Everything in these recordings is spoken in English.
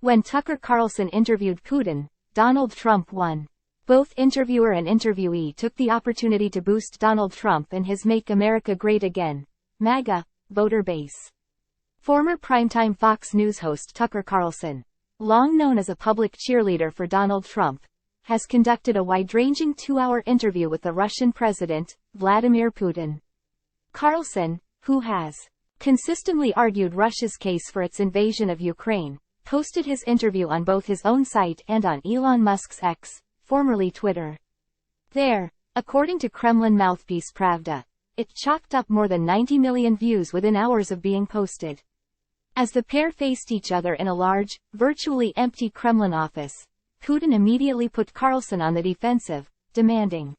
When Tucker Carlson interviewed Putin, Donald Trump won. Both interviewer and interviewee took the opportunity to boost Donald Trump and his Make America Great Again, Maga, voter base. Former primetime Fox News host Tucker Carlson, long known as a public cheerleader for Donald Trump, has conducted a wide-ranging 2-hour interview with the Russian President, Vladimir Putin. Carlson, who has consistently argued Russia's case for its invasion of Ukraine, posted his interview on both his own site and on Elon Musk's X, formerly Twitter. There, according to Kremlin mouthpiece Pravda, it chalked up more than 90 million views within hours of being posted. As the pair faced each other in a large, virtually empty Kremlin office, Putin immediately put Carlson on the defensive, demanding,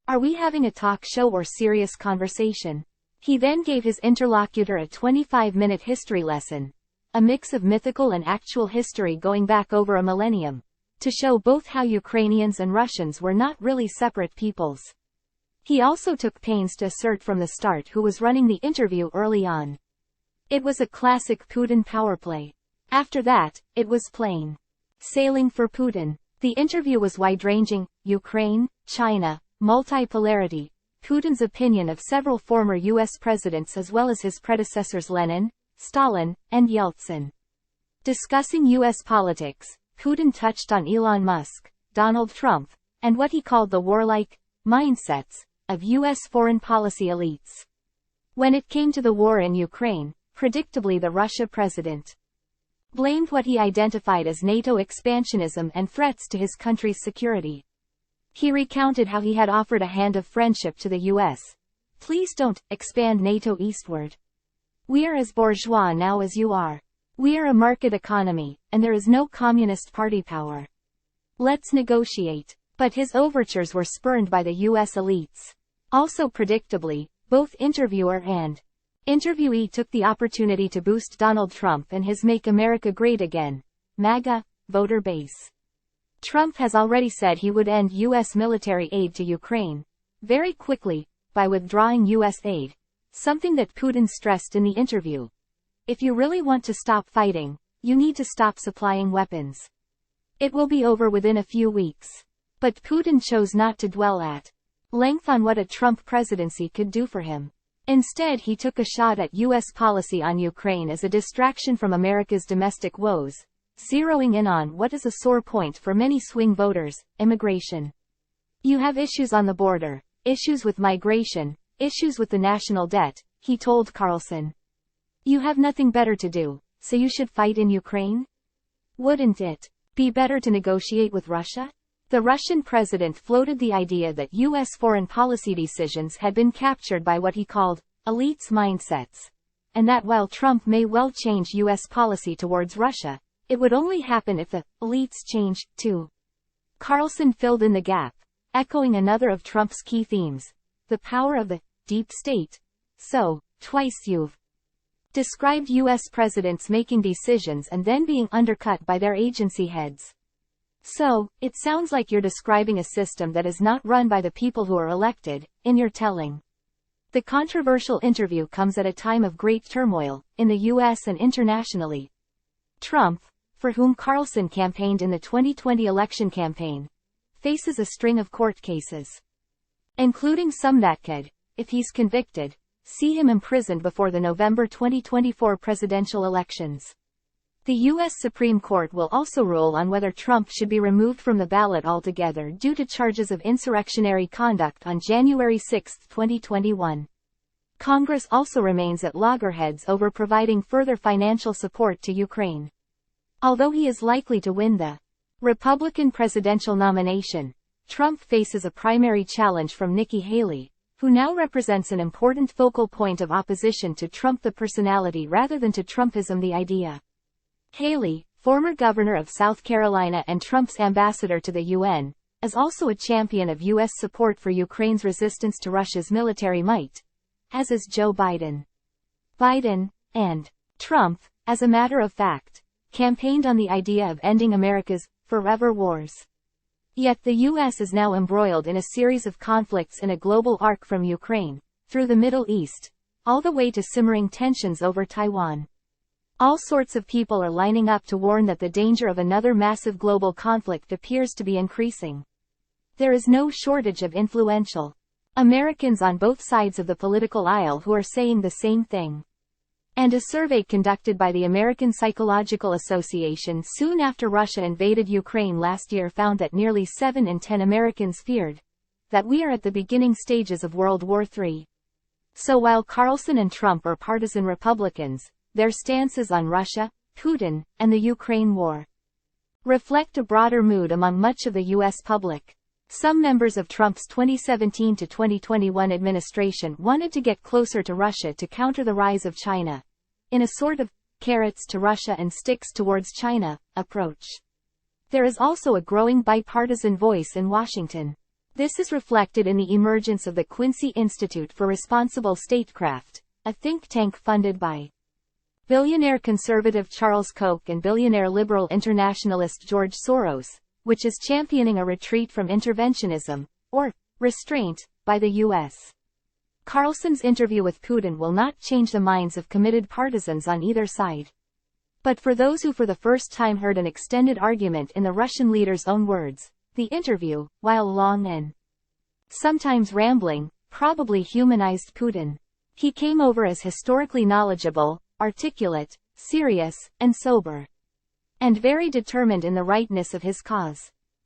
"Are we having a talk show or serious conversation?" He then gave his interlocutor a 25-minute history lesson, a mix of mythical and actual history going back over a millennium, to show both how Ukrainians and Russians were not really separate peoples. He also took pains to assert from the start who was running the interview early on. It was a classic Putin powerplay. After that, it was plain sailing for Putin. The interview was wide-ranging: Ukraine, China, multi-polarity, Putin's opinion of several former U.S. presidents as well as his predecessors Lenin, Stalin, and Yeltsin. Discussing U.S. politics, Putin touched on Elon Musk, Donald Trump, and what he called the warlike mindsets of U.S. foreign policy elites. When it came to the war in Ukraine, predictably the Russia president blamed what he identified as NATO expansionism and threats to his country's security. He recounted how he had offered a hand of friendship to the U.S. "Please don't expand NATO eastward. We are as bourgeois now as you are. We are a market economy, and there is no communist party power. Let's negotiate." But his overtures were spurned by the U.S. elites. Also predictably, both interviewer and interviewee took the opportunity to boost Donald Trump and his Make America Great Again, MAGA, voter base. Trump has already said he would end U.S. military aid to Ukraine very quickly by withdrawing U.S. aid, something that Putin stressed in the interview. "If you really want to stop fighting, you need to stop supplying weapons. It will be over within a few weeks." But Putin chose not to dwell at length on what a Trump presidency could do for him. Instead, he took a shot at U.S. policy on Ukraine as a distraction from America's domestic woes, zeroing in on what is a sore point for many swing voters: immigration. "You have issues on the border, issues with migration, issues with the national debt," he told Carlson. "You have nothing better to do, so you should fight in Ukraine? Wouldn't it be better to negotiate with Russia?" The Russian president floated the idea that U.S. foreign policy decisions had been captured by what he called elites' mindsets, and that while Trump may well change U.S. policy towards Russia, it would only happen if the elites change, too. Carlson filled in the gap, echoing another of Trump's key themes: the power of the deep state. "So, twice you've described U.S. presidents making decisions and then being undercut by their agency heads. So, it sounds like you're describing a system that is not run by the people who are elected, in your telling." The controversial interview comes at a time of great turmoil, in the U.S. and internationally. Trump, for whom Carlson campaigned in the 2020 election campaign, faces a string of court cases, including some that could, if he's convicted, see him imprisoned before the November 2024 presidential elections. The U.S. Supreme Court will also rule on whether Trump should be removed from the ballot altogether due to charges of insurrectionary conduct on January 6, 2021. Congress also remains at loggerheads over providing further financial support to Ukraine. Although he is likely to win the Republican presidential nomination, Trump faces a primary challenge from Nikki Haley, who now represents an important focal point of opposition to Trump the personality rather than to Trumpism the idea. Haley, former governor of South Carolina and Trump's ambassador to the UN, is also a champion of U.S. support for Ukraine's resistance to Russia's military might, as is Joe Biden. Biden, and Trump, as a matter of fact, campaigned on the idea of ending America's forever wars. Yet the U.S. is now embroiled in a series of conflicts in a global arc from Ukraine, through the Middle East, all the way to simmering tensions over Taiwan. All sorts of people are lining up to warn that the danger of another massive global conflict appears to be increasing. There is no shortage of influential Americans on both sides of the political aisle who are saying the same thing. And a survey conducted by the American Psychological Association soon after Russia invaded Ukraine last year found that nearly 7 in 10 Americans feared that we are at the beginning stages of World War III. So while Carlson and Trump are partisan Republicans, their stances on Russia, Putin, and the Ukraine war reflect a broader mood among much of the U.S. public. Some members of Trump's 2017 to 2021 administration wanted to get closer to Russia to counter the rise of China, in a sort of carrots to Russia and sticks towards China approach. There is also a growing bipartisan voice in Washington. This is reflected in the emergence of the Quincy Institute for Responsible Statecraft, a think tank funded by billionaire conservative Charles Koch and billionaire liberal internationalist George Soros, which is championing a retreat from interventionism, or restraint, by the U.S. Carlson's interview with Putin will not change the minds of committed partisans on either side. But for those who for the first time heard an extended argument in the Russian leader's own words, the interview, while long and sometimes rambling, probably humanized Putin. He came over as historically knowledgeable, articulate, serious, and sober, and very determined in the rightness of his cause.